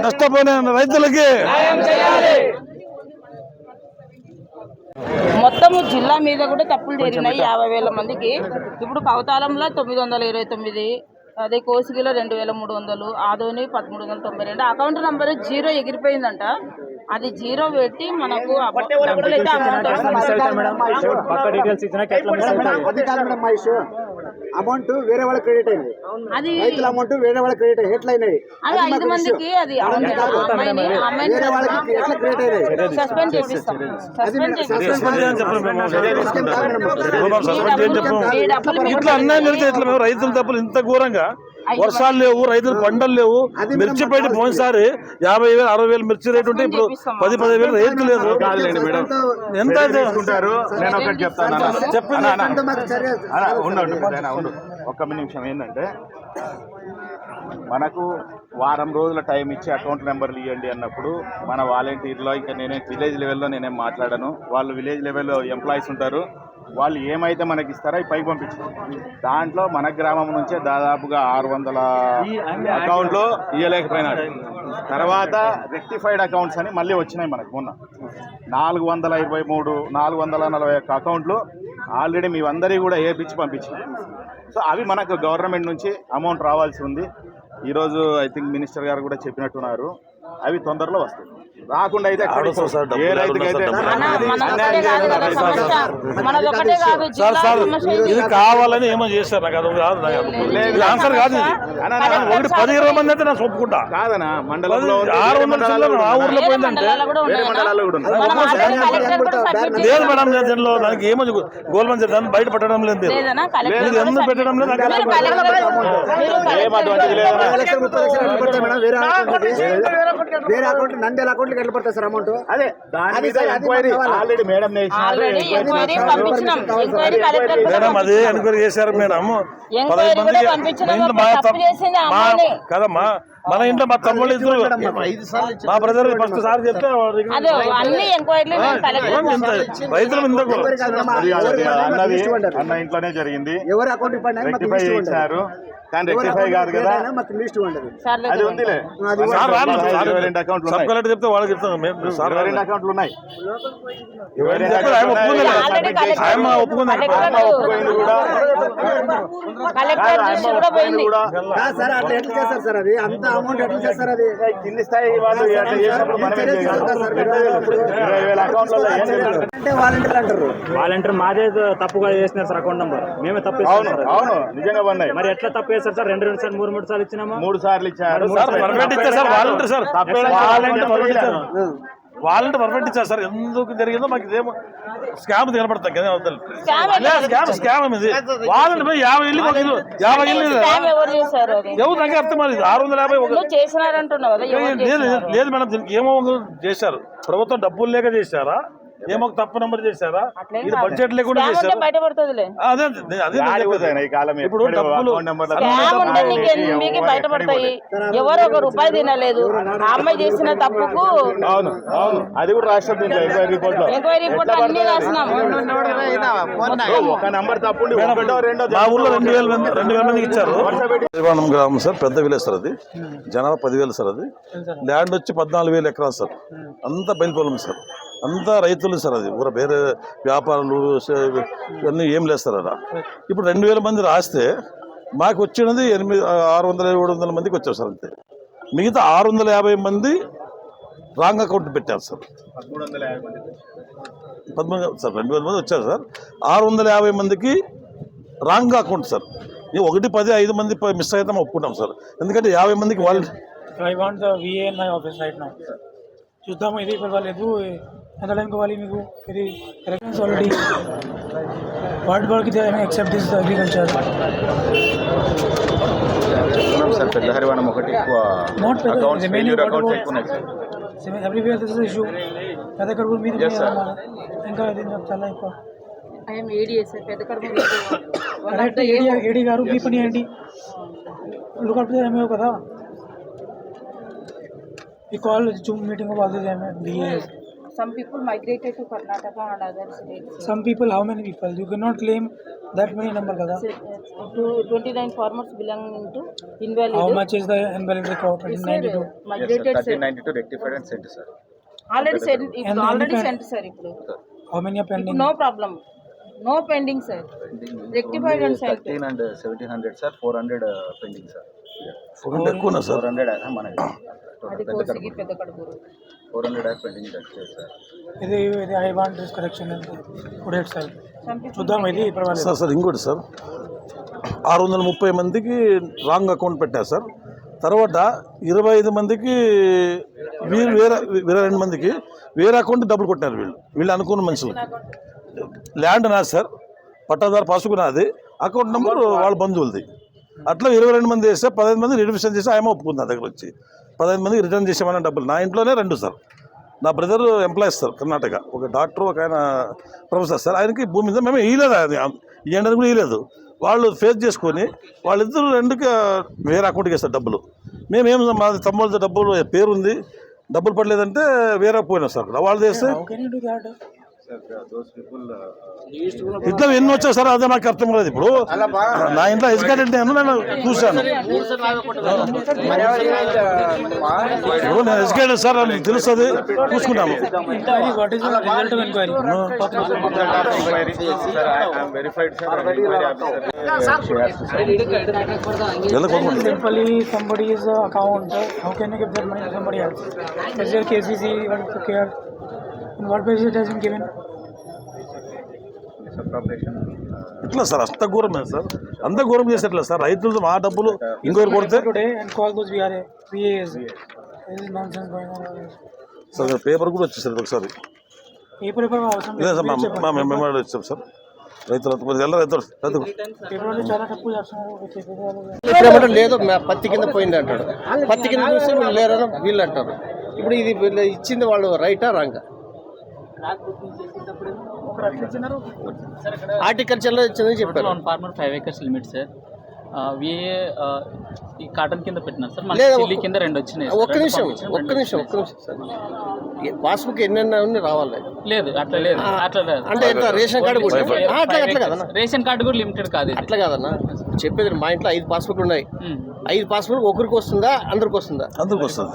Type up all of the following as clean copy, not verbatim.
నష్టపోయిన రైతులకి మొత్తము జిల్లా మీద కూడా తప్పులు జరిగినాయి 50,000 మందికి. ఇప్పుడు కవతాలంలో 929, అదే కోసిగిలో 2,300, ఆదోని 1,392. Account number 0 ఎగిరిపోయిందంట. అది 0 పెట్టి మనకు డబ్బులైతే అమౌంట్ వేరే వాళ్ళ క్రెడిట్ అయింది, అది రైతుల అమౌంట్ వేరే వాళ్ళ క్రెడిట్ అయ్యి ఎట్లయినాయి? అది 5 మందికి అది సస్పెండ్ చేపిస్తాం. ఇట్లా అన్యాయం జరిగితే ఇట్లా మేము రైతుల తప్పులు ఇంత ఘోరంగా, వర్షాలు లేవు, రైతులు పంటలు లేవు. మిర్చి పెట్టి పోయినసారి 50,000 60,000 మిర్చి రేటు ఉంటే ఇప్పుడు 10,000 రేట్లు లేదు. ఎంత నేను ఒకటి చెప్తాను, చెప్పండి. ఒక్క నిమిషం. ఏంటంటే మనకు వారం రోజుల టైం ఇచ్చి అకౌంట్ నెంబర్లు ఇవ్వండి అన్నప్పుడు మన వాలంటీర్లో ఇంకా నేనే విలేజ్ లెవెల్లో నేనేం మాట్లాడాను. వాళ్ళు విలేజ్ లెవెల్లో ఎంప్లాయీస్ ఉంటారు, వాళ్ళు ఏమైతే మనకి ఇస్తారో అవి పైకి పంపించారు. దాంట్లో మన గ్రామం నుంచే దాదాపుగా 600 అకౌంట్లు ఇవ్వలేకపోయినాడు. తర్వాత రెక్టిఫైడ్ అకౌంట్స్ అని మళ్ళీ వచ్చినాయి మనకు. మొన్న 423, 441 అకౌంట్లు ఆల్రెడీ మేమందరి కూడా ఏపించి పంపించినాం. సో అవి మనకు గవర్నమెంట్ నుంచి అమౌంట్ రావాల్సి ఉంది. ఈరోజు ఐ థింక్ మినిస్టర్ గారు కూడా చెప్పినట్టున్నారు, అవి తొందరలో వస్తాయి. రాకుండా అయితే ఏ రైతుకైతే ఇది కావాలని ఏమో చేస్తారు. నాకు అది కాదు, ఆన్సర్ కాదు. ఇది 10-20 మంది అయితే నేను ఒప్పుకుంటా. కాదనా మండలంలో 600 ఆ ఊర్లో పోయిందంటే వేరే మండలాల్లో కూడా లేదు మేడం. దీనిలో దానికి ఏమో గోల్మన్ దాన్ని బయట పెట్టడం లేదు, ఎందుకు పెట్టడం లేదు. వేరే అకౌంట్ నంద్యాల అకౌంట్ ఎట్లా పడతాయి సార్ అమౌంట్? అదే ఆల్రెడీ మేడం అదే ఎంక్వైరీ చేశారు మేడం. 10 మంది కదమ్మా, మన ఇంట్లో మా తమ్ముళ్ళు ఇద్దరు, మా బ్రదర్ ఫస్ట్ సార్ చెప్తే రైతులు అన్న ఇంట్లోనే జరిగింది. ఎవరు అకౌంట్ రెక్టిఫై చేశారు కానీ రెక్టిఫై కాదు కదా, అది ఉందిలే. 22 అకౌంట్లు సబ్ కలెక్టర్ చెప్తే వాళ్ళకి చెప్తాను. 22 అకౌంట్లు ఉన్నాయి. ఒప్పుకుంది కూడా. కింది స్థాయి వాళ్ళు 20,000 అకౌంట్లలో వాలంటీర్ మాదే తప్పుగా చేసినారు సార్ అకౌంట్ నంబర్, మేమే తప్పు. అవును నిజంగా పడినాయి. మరి ఎట్లా తప్పు చేస్తారు సార్? 2 సార్లు 3 సార్లు ఇచ్చినామా? 3 సార్లు ఇచ్చారు. వాలంటీర్ పర్ఫెక్ట్ ఇచ్చారు సార్. ఎందుకు జరిగిందో మాకు ఇదేమో స్కామ్ కనపడతాం కదా. స్కామ్ ఇది. వాలంటీర్ 50 ఇల్లు ఎవరు నాకు అర్థం అది 650 లేదు మేడం. దీనికి ఏమో చేశారు, ప్రభుత్వం డబ్బులు లేక చేశారా, ఏమో తప్పు నంబర్ చేశారా, ఇది బడ్జెట్ లేకుండా చేశారు. ఇప్పుడు డబ్బులు బయటపడతాయి. ఎవరు ఒక రూపాయి తినలేదు, అమ్మాయి చేసిన తప్పుకు. అవును అది కూడా రాష్ట్రం ఎంక్వైరీ రిపోర్ట్ అన్ని రాసినాం. ఒక నంబర్ తప్పు. మా ఊళ్ళో 2,000 మందికి ఇచ్చారు. గ్రామం సార్, పెద్ద విలేజ్ సార్. అది జనాభా 10,000 సార్. అది ల్యాండ్ వచ్చి 14,000 ఎకరాలు సార్. అంతా బయలుపోలం సార్, అంతా రైతులు సార్. అది ఊర వేరే వ్యాపారాలు ఇవన్నీ ఏం లేదు సార్. అలా ఇప్పుడు 2,000 మంది రాస్తే మాకు వచ్చినది 600-700 మందికి వచ్చారు సార్. అంతే. మిగతా 650 మంది రాంగ్ అకౌంట్ పెట్టారు సార్. 13 సార్, 2,000 మంది వచ్చారు సార్. 650 మందికి రాంగ్ అకౌంట్ సార్. 1, 10, 5 మంది మిస్ అయితే ఒప్పుకుంటాం సార్. ఎందుకంటే 50 మందికి వాళ్ళు చూద్దాము. ఇది పర్వాలేదు, ఎంత టైం కావాలి మీకు? ఇది ఎలక్షన్స్ ఆల్రెడీ వార్డ్ బార్కి ఎక్సెప్ట్ దిస్ అగ్రికల్చర్ సార్. పెద్ద హరివాణం ఒకటి ఎక్కువ అకౌంట్స్ ఫెయిల్యూర్ అకౌంట్స్ ఎక్కువ ఉన్నాయి సార్. Everywhere this issue. పెద్ద కడుపు మీద ఇంకా చాలా ఎక్కువ. కరెక్ట్. ఏడీ గారు మీ పని ఏంటి? లుకౌట్ ఏమేవో కదా. ఈ కాల్ జూమ్ మీటింగ్ వాళ్ళు BA some people migrated to Karnataka and other states. Some people, how many people? You cannot claim that many number, kada. 29 farmers belonging to invalid. How much is the invalid record? Sir, 1392. migrated sir. 1392 rectified and sent, sir. Already sent. It's And already any sent, sir. Ippudu. How many are pending? No problem. No pending, sir. Rectified and sent. 13 and 1700, sir. 400 pending, sir. Food ఎక్కువ sir 400 మనకి అది కోసిగి పెద్ద కడుపురు. 400 pending, sir. ఇది I want this correction and put it side. చూద్దాం ఇది పర్వాలేదు. Sir ఇంకోటి sir 630 మందికి రాంగ్ అకౌంట్ పెట్టారు సార్. తర్వాత 25 మందికి వీళ్ళు వేరే 22 మందికి వేరే అకౌంట్ డబ్బులు కొట్టారు. వీళ్ళు అనుకున్న మనుషులు ల్యాండ్ నాది సార్, పట్టాదారు పాసుకు నాది, అకౌంట్ నెంబర్ వాళ్ళ బంధువులది. అట్లా 22 మంది వేస్తే 15 మంది రిటర్న్ చేసి ఆయన ఒప్పుకుంది నా దగ్గర వచ్చి 15 మందికి రిటర్న్ చేసామని డబ్బులు. నా ఇంట్లోనే 2 సార్. నా బ్రదర్ ఎంప్లాయీస్ సార్ కర్ణాటక, ఒక డాక్టర్, ఒక ఆయన ప్రొఫెసర్ సార్. ఆయనకి భూమి మీద మేము ఇవ్వలేదు, అది ఇవ్వడానికి కూడా ఇవ్వలేదు. వాళ్ళు ఫేస్ చేసుకొని వాళ్ళిద్దరు 2కి వేరే అకౌంట్కి వేస్తారు డబ్బులు. మేమేం మా తమ్ముళ్ళ డబ్బులు పేరుంది, డబ్బులు పడలేదంటే వేరే పోయినా సార్. వాళ్ళు చేస్తే How can you do that? ఇట్లా ఎన్ని వచ్చాయి సార్, అదే నాకు అర్థం లేదు. ఇప్పుడు నా ఇంట్లో ఎడ్యుకేటెడ్ నేను చూశాను. ఇప్పుడు నేను ఎడ్యుకేటెడ్ సార్, అని తెలుస్తుంది, చూసుకున్నాము. Inquiry, what is the result of inquiry? Simply somebody's account, how can you give that money to somebody else? Is there KCC, what to care? In what basis it has been given? ఇట్లా sir అంత ఘోరమే sir, అంత ఘోరం చేసేట్లా sir. రైతులతో మా డబ్బులు ఇంకొకరు కొడితే Today and call those VAs. This is nonsense going on. Sir paper కూడా వచ్చేసారు ఒకసారి. Paper అవసరం లేదు సార్, మా మేము వచ్చాం సార్. రైతులతో రైతులు పేపర్ వాళ్ళు చాలా తక్కువ చేస్తున్నారు. ఇప్పుడు లేదు పత్తి కింద పోయింది అంటాడు, పత్తి కింద చూస్తే వీళ్ళు లేరని వీళ్ళు అంటారు. ఇప్పుడు ఇది వీళ్ళు ఇచ్చింది వాళ్ళు రైటా రాంగా? హార్టికల్చర్లో ఇచ్చిందని చెప్పారు. Farmer 5 acres limit sir. ఈ కాటన్ కింద పెట్టినారు సార్, లేదా చిల్లీ కింద 2 వచ్చినాయి. ఒక్క నిమిషం సార్, పాస్బుక్ ఎన్నెన్న రావాలి. లేదు అట్లా లేదు, అట్లా లేదు. అంటే ఎంత రేషన్ కార్డు కూడా అట్లా కదన్నా, రేషన్ కార్డు కూడా లిమిటెడ్ కాదు, అట్లా కాదన్నా చెప్పేది. మా ఇంట్లో 5 పాస్బుక్లు ఉన్నాయి, 5 పాస్బుక్ ఒకరికి వస్తుందా అందరికి వస్తుందా? అందరికి వస్తుంది.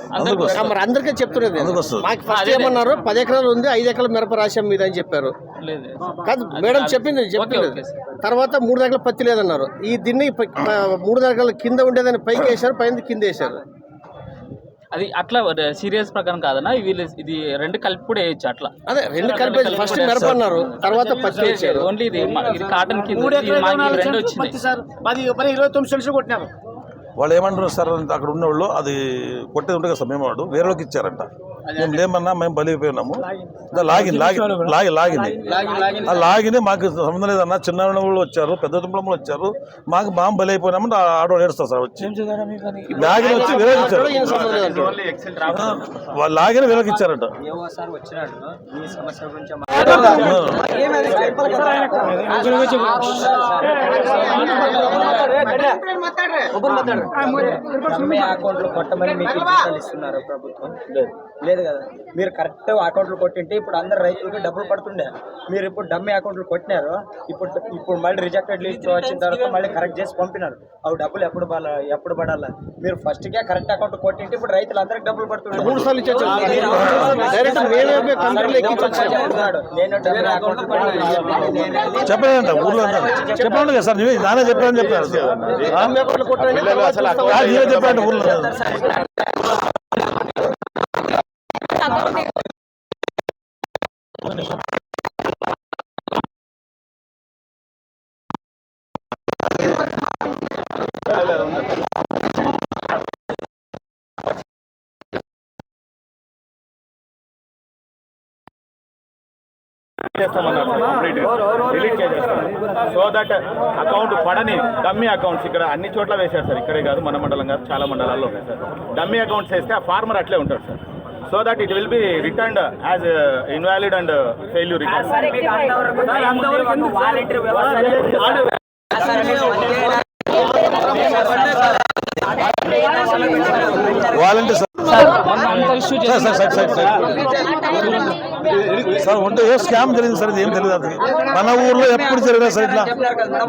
మరి అందరికీ చెప్తున్నది. మాకు ఫస్ట్ ఏమన్నారు 10 ఎకరాలు ఉంది, 5 ఎకరాల మిరప రాశాం మీద అని చెప్పారు. కాదు మేడం చెప్పింది తర్వాత 3 ఎకరాల పత్తి లేదన్నారు. ఈ దీన్ని 3 ఎకరాల కింద ఉండేదాన్ని పైకి వేశారు, పైన కింద వేశారు. అది అట్లా సీరియస్ ప్రకారం కాదన్నా, వీళ్ళు ఇది 2 కలిపి కూడా వేయచ్చు అట్లా. అదే 2 కలిపి ఫస్ట్ మిరప అన్నారు, తర్వాత పత్తి వేశారు. ఓన్లీ ఇది కాటన్ కింద 2 వచ్చినాయి. 29 సెల్స్ కొట్టినారు. వాళ్ళు ఏమంటున్నారు సార్, అక్కడ ఉన్నవాళ్ళు అది కొట్టేది ఉంటుంది కదా సార్, మేము వాడు వేరే వాళ్ళకి ఇచ్చారంట. మేము లేమన్నా మేము బలిపోయినాము. లాగిని మాకు సంబంధం లేదన్నా. చిన్న వాళ్ళు వచ్చారు, పెద్ద తుంపలు వచ్చారు, మాకు బాగా బలి అయిపోయినామంటే ఆడవాళ్ళు ఏడుస్తారు సార్. వచ్చి లాగిన వచ్చి వేరేకి ఇచ్చారు, వాళ్ళు లాగిన వేరేకి ఇచ్చారంట. అకౌంట్లు కొట్టమని మీకు జీతాలు ఇస్తున్నారు ప్రభుత్వం? లేదు కదా. మీరు కరెక్ట్ అకౌంట్లు కొట్టింటే ఇప్పుడు అందరు రైతులకి డబ్బులు పడుతుండే. మీరు ఇప్పుడు డమ్మీ అకౌంట్లు కొట్టినారు, ఇప్పుడు మళ్ళీ రిజెక్టెడ్ లిస్ట్ వచ్చిన తర్వాత మళ్ళీ కరెక్ట్ చేసి పంపినారు. అవి డబ్బులు ఎప్పుడు పడాలా? మీరు ఫస్ట్ గా కరెక్ట్ అకౌంట్ కొట్టింటే ఇప్పుడు రైతులు అందరికి డబ్బులు పడుతున్నాడు. 3 సార్లు ఇచ్చారు. నేను డమ్మీ అకౌంట్ చెప్పలేదంట ఊర్లో చెప్పండి కదా సార్, నానే చెప్పాను చెప్పాను చెప్పండి ఊర్లో. సో దట్ అకౌంట్ పడని డమ్మీ అకౌంట్స్ ఇక్కడ అన్ని చోట్ల వేశారు సార్. ఇక్కడే కాదు, మన మండలం కాదు, చాలా మండలాల్లో ఉన్నాయి సార్. డమ్మీ అకౌంట్స్ వేస్తే ఆ ఫార్మర్ అట్లే ఉంటాడు sir. So that it will be returned as invalid and failure. Volunteer sir sir ఉంటే ఏ స్కామ్ జరిగింది సార్, ఇది ఏం తెలియదు అది. మన ఊర్లో ఎప్పుడు జరిగినా సార్ ఇట్లా,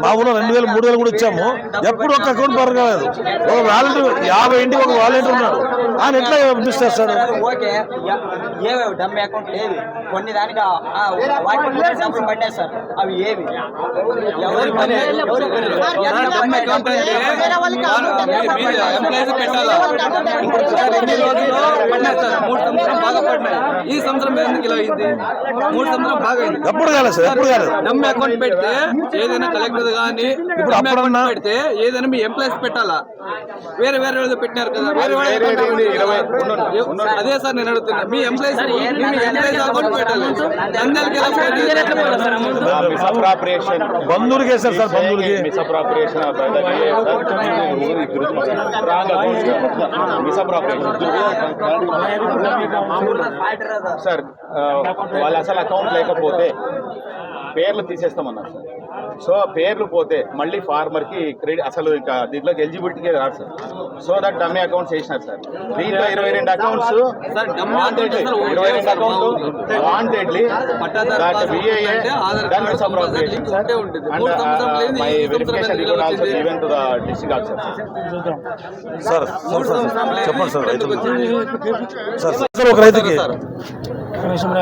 మా ఊర్లో 2000 3000 కూడా ఇచ్చాము, ఎప్పుడు ఒక్క అకౌంట్ పరగలేదు. ఒక వాలంటీర్ 50 ఇంటికి ఒక వాలంటీర్ ఉన్నాడు, ఆయన ఎట్లా పంపిస్తారు? ఓకే, ఏవి డమ్ అకౌంట్ ఏవి కొన్ని దానికి డబ్బులు పడ్డాయి సార్, అవి ఏవి ఈ సంవత్సరం ఎందుకు ఇలా అయింది? 3 సంవత్సరం బాగా అయింది. ఎప్పుడు కాలేదు సార్, ఎప్పుడు కాలేదు. డమ్ అకౌంట్ పెడితే ఏదైనా కలెక్టర్ కానీ ఇప్పుడు అప్పుడన్నా పెడితే ఏదైనా మీ ఎంప్లాయీస్ పెట్టాలా, వేరే వేరే వాళ్ళు పెట్టినారు కదా, వేరే అదే సార్ నేను అడుగుతున్నా, మీ ఎంప్లాయీస్ అకౌంట్ పెట్టాలి. బంధువులకి వేస్తారు సార్, బంధువులకి సార్ వాళ్ళు అసలు అకౌంట్ లేకపోతే పేర్లు తీసేస్తామన్నారు సార్. సో పేర్లు పోతే మళ్ళీ ఫార్మర్కి క్రెడిట్ అసలు ఇంకా దీంట్లోకి ఎలిజిబిలిటీకే రాదు sir. So that dummy accounts వేసినారు సార్. దీంట్లో 22 accounts 22 account wantedly that VAA done misappropriation and my verification report also given to the district also. Sir చెప్పండి సార్, రైతులు సార్ ఒక రైతుకి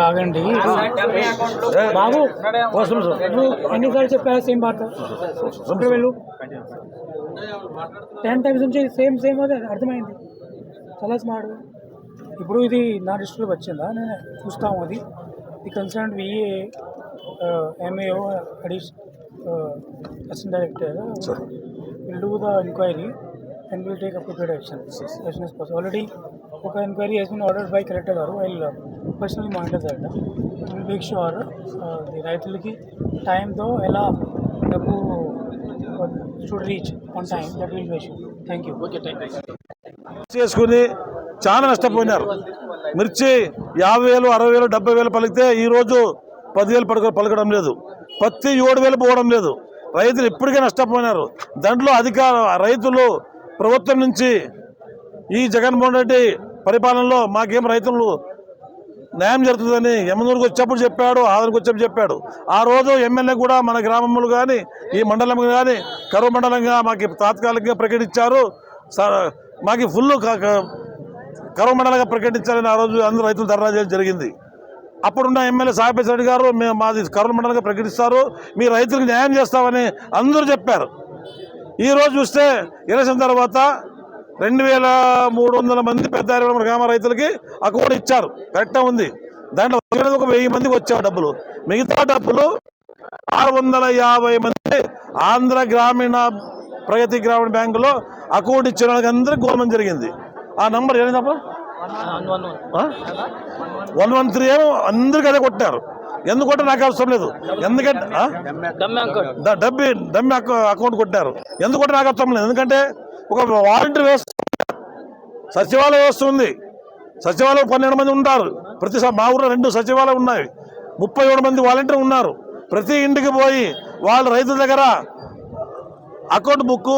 ఆగండి బాబు, నువ్వు ఎన్నిసార్లు చెప్పారు సేమ్ బాట, వెళ్ళు 10 టైమ్స్ నుంచి సేమ్ అదే అర్థమైంది, చాలా స్మార్ట్. ఇప్పుడు ఇది నా దృష్టిలోకి వచ్చిందా, నేను చూస్తాము. అది the concern VA MAO assistant director will do the enquiry and will take appropriate action as soon as possible. Already ఒక enquiry has been ordered by collector గారు. I will personally monitor that. Will make sure the రైతులకి టైంతో ఎలా డబ్బు should reach on time, that will make sure. Thank you. చేసుకుని చాలా నష్టపోయినారు. మిర్చి 50,000 60,000 70,000 పలికితే ఈరోజు 10,000 పలకడం లేదు, పత్తి 7,000 పోవడం లేదు. రైతులు ఇప్పటికే నష్టపోయినారు. దాంట్లో రైతులు ప్రభుత్వం నుంచి ఈ జగన్మోహన్ రెడ్డి పరిపాలనలో మాకేం రైతులు న్యాయం జరుగుతుందని యమనూరుకు వచ్చేప్పుడు చెప్పాడు, ఆదరికి వచ్చేప్పుడు చెప్పాడు. ఆ రోజు ఎమ్మెల్యే కూడా మన గ్రామంలో కానీ ఈ మండలం కానీ కరువు మండలంగా మాకు తాత్కాలికంగా ప్రకటించారు, మాకు ఫుల్ కరువు మండలంగా ప్రకటించాలని ఆ రోజు అందరూ రైతులు ధర్నా చేయడం జరిగింది. అప్పుడున్న ఎమ్మెల్యే సాయిపేశ్ రెడ్డి గారు మేము మాది కరువు మండలంగా ప్రకటిస్తారు, మీ రైతులకు న్యాయం చేస్తామని అందరూ చెప్పారు. ఈరోజు చూస్తే ఎలక్షన్ తర్వాత 2,300 మంది పెద్ద గ్రామ రైతులకి అకౌంట్ ఇచ్చారు, కరెక్ట్గా ఉంది. దాంట్లో 1000 మందికి వచ్చారు డబ్బులు. మిగతా డబ్బులు 650 మంది ఆంధ్ర గ్రామీణ ప్రగతి గ్రామీణ బ్యాంకులో అకౌంట్ ఇచ్చిన వాళ్ళకి అందరికీ గవర్నమెంట్ జరిగింది. ఆ నంబర్ ఏంటప్ప 113 ఏమో అందరికీ అదే కొట్టారు. ఎందుకంటే నాకు అవసరం లేదు, ఎందుకంటే డమ్మి అకౌంట్ కొట్టారు. ఎందుకంటే నాకు అవసరం లేదు, ఎందుకంటే ఒక వాలంటీర్ వ్యవస్థ సచివాలయ వ్యవస్థ ఉంది. సచివాలయం 12 మంది ఉంటారు. మా ఊళ్ళో 2 సచివాలయం ఉన్నాయి, 37 మంది వాలంటీర్ ఉన్నారు. ప్రతి ఇంటికి పోయి వాళ్ళ రైతుల దగ్గర అకౌంట్ బుక్,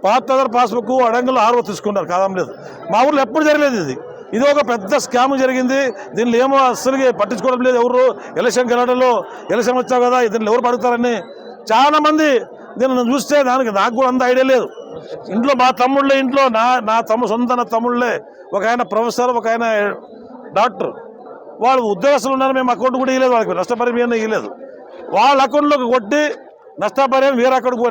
పాత పాస్బుక్ అడంగులు ఆర్వో తీసుకున్నారు. కాదం లేదు, మా ఊళ్ళో ఎప్పుడు జరగలేదు. ఇది ఒక పెద్ద స్కామ్ జరిగింది. దీనిలో ఏమో అస్సలుగా పట్టించుకోవడం లేదు ఎవరు. ఎలక్షన్ గెలవడంలో ఎలక్షన్ వచ్చావు కదా దీనిలో ఎవరు పడుతారని చాలామంది దీన్ని చూస్తే నాకు కూడా అంత ఐడియా లేదు. ఇంట్లో మా తమ్ముళ్ళే, ఇంట్లో నా సొంత తమ్ముళ్ళే, ఒక ఆయన ప్రొఫెసర్, ఒక ఆయన డాక్టర్, వాళ్ళు ఉద్యోగస్తులు ఉన్నారు. మేము అకౌంట్ కూడా ఇవ్వలేదు, వాళ్ళకి నష్టపరిహారం ఇవ్వలేదు. వాళ్ళ అకౌంట్లోకి కొట్టి నష్టపరిహారం వేరే అకౌంట్కి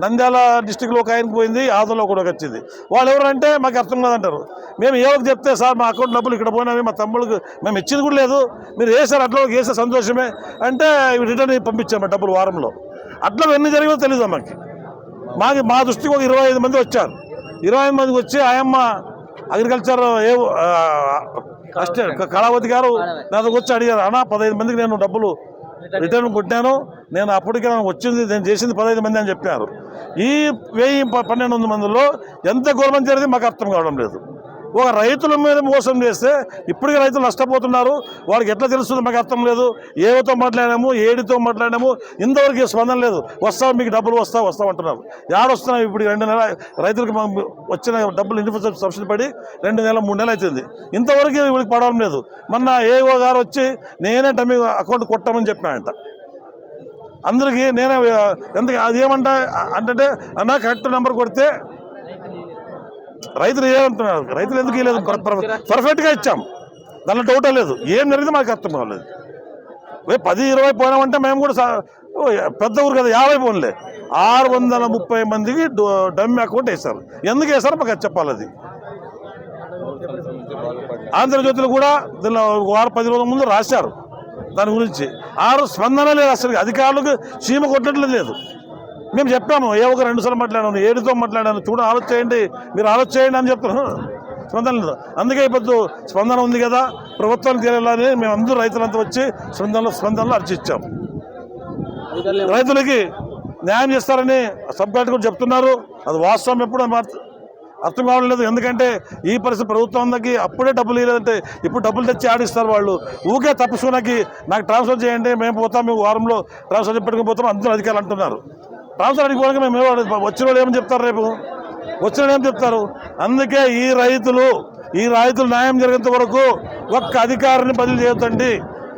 నంద్యాల డిస్టిక్లో ఒక ఆయనకు పోయింది, ఆదంలో కూడా వచ్చింది. వాళ్ళు ఎవరంటే మాకు అర్థం కాదంటారు. మేము ఏవో చెప్తే సార్ మా అకౌంట్ డబ్బులు ఇక్కడ పోయినామే, మా తమ్ముళ్ళకి మేము ఇచ్చింది కూడా లేదు, మీరు వేసారు అట్లా వేసే సంతోషమే అంటే రిటర్న్ పంపించాము డబ్బులు వారంలో. అట్లా ఎన్ని జరిగిందో తెలియదు మాకు. మా దృష్టికి ఒక 25 మంది వచ్చారు. 25 మందికి వచ్చి ఆయమ్మ అగ్రికల్చర్ కళావతి గారు నా దగ్గర వచ్చి అడిగారు, అన్నా 15 మందికి నేను డబ్బులు రిటర్న్ కొట్టాను, నేను అప్పటికే వచ్చింది, నేను చేసింది 15 మంది అని చెప్పారు. ఈ 1000-1200 మందిలో ఎంత గవర్నమెంట్ జరిగింది మాకు అర్థం కావడం లేదు. ఒక రైతుల మీద మోసం చేస్తే ఇప్పటికీ రైతులు నష్టపోతున్నారు. వాళ్ళకి ఎట్లా తెలుస్తుందో మాకు అర్థం లేదు. ఏవతో మాట్లాడాము, ఏడితో మాట్లాడాము, ఇంతవరకు స్పందన లేదు. వస్తావు మీకు డబ్బులు వస్తావు అంటున్నారు. ఏడొస్తున్నాయి ఇప్పుడు 2 నెలల రైతులకు వచ్చిన డబ్బులు ఇన్ఫ్రాస్ట్రక్చర్ సబ్సిడీ పడి 2 నెలలు 3 నెలలు అవుతుంది. ఇంతవరకు వీళ్ళకి పడడం లేదు. మొన్న ఏఓ గారు వచ్చి నేనే డమ్మీ అకౌంట్ కొట్టామని చెప్పానంట అందరికీ. నేనే ఎందుకు అది ఏమంటా అంటే అన్న కరెక్ట్ నెంబర్ కొడితే రైతులు ఏమంటున్నారు, రైతులు ఎందుకు ఇవ్వలేదు? పర్ఫెక్ట్గా ఇచ్చాం, దానిలో డౌటే లేదు. ఏం జరిగింది మాకు అర్థం కాలేదు. 10-20 పోయినామంటే మేము కూడా పెద్ద ఊరు కదా, 50 పోన్లే. 630 మందికి డమ్మీ అకౌంట్ వేశారు. ఎందుకు వేశారో మాకు అది చెప్పాలి. అది ఆంధ్రజ్యోతిలో కూడా దీనిలో 10 రోజుల ముందు రాశారు దాని గురించి. స్పందన లేదు అసలు. అధికారులకు చీమ కొట్టట్లేదు లేదు. మేము చెప్పాము, ఒక 2 సార్లు మాట్లాడాను, ఏడితో మాట్లాడాను, ఆలోచించండి, మీరు ఆలోచించండి అని చెప్తున్నాను. స్పందన లేదు. అందుకే ఇప్పుడు స్పందన ఉంది కదా, ప్రభుత్వానికి తెలియాలని మేము అందరూ రైతులంతా వచ్చి స్పందనలో అర్జించాం. రైతులకి న్యాయం చేస్తారని సబ్ కలెక్టర్ కూడా చెప్తున్నారు. అది వాస్తవం ఎప్పుడు అర్థం కావడం లేదు. ఎందుకంటే ఈ పరిస్థితి ప్రభుత్వానికి అప్పుడే డబ్బులు ఇవ్వలేదంటే ఇప్పుడు డబ్బులు తెచ్చి ఆడిస్తారు వాళ్ళు. ఊకే తప్పుసుకున్నకి నాకు ట్రాన్స్ఫర్ చేయండి, మేము పోతాం, మేము వారంలో ట్రాన్స్ఫర్ పెట్టుకుని పోతాం అందరూ అధికారులు అంటున్నారు. ట్రాన్స్ఫర్ అడిగిపోవడానికి మేము వచ్చిన వాళ్ళు ఏమని చెప్తారు, రేపు వచ్చిన ఏం చెప్తారు. అందుకే ఈ రైతులు న్యాయం జరిగేంత వరకు ఒక్క అధికారిని బదిలీ చేయొద్దండి.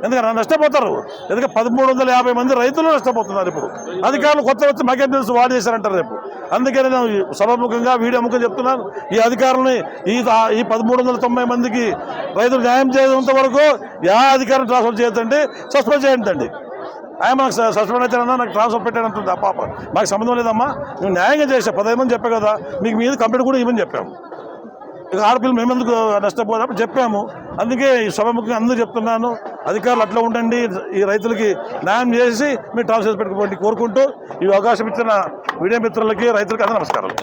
ఎందుకంటే నష్టపోతారు. ఎందుకంటే 1350 మంది రైతులు నష్టపోతున్నారు. ఇప్పుడు అధికారులు కొత్త వచ్చి మాకేం తెలుసు వాడు చేశారంటారు రేపు. అందుకే నేను సభాముఖంగా వీడియో ముఖంగా చెప్తున్నాను, ఈ అధికారులని ఈ 1390 మందికి రైతులు న్యాయం చేసేంత వరకు అధికారం ట్రాన్స్ఫర్ చేయొద్దండి, సస్పెండ్ చేయండి. ఆయన మనకు సస్పెండ్ అవుతానన్నా నాకు ట్రాన్స్ఫర్ పెట్టానంటుంది ఆ పాప. మాకు సంబంధం లేదమ్మా, మేము న్యాయంగా చేసాం. 15 మంది చెప్పా కదా, మీకు మీద కంప్లీట్ కూడా ఇవ్వని చెప్పాము. ఇక ఆడపిల్లలు మేమెందుకు నష్టపోదామని చెప్పాము. అందుకే ఈ సభముఖంగా అందరూ చెప్తున్నాను, అధికారులు అట్లా ఉండండి, ఈ రైతులకి న్యాయం చేసి మీరు ట్రాన్స్ఫర్ పెట్టుకోండి కోరుకుంటూ ఈ అవకాశం ఇచ్చిన మీడియా మిత్రులకి రైతులకి అందరూ నమస్కారాలు.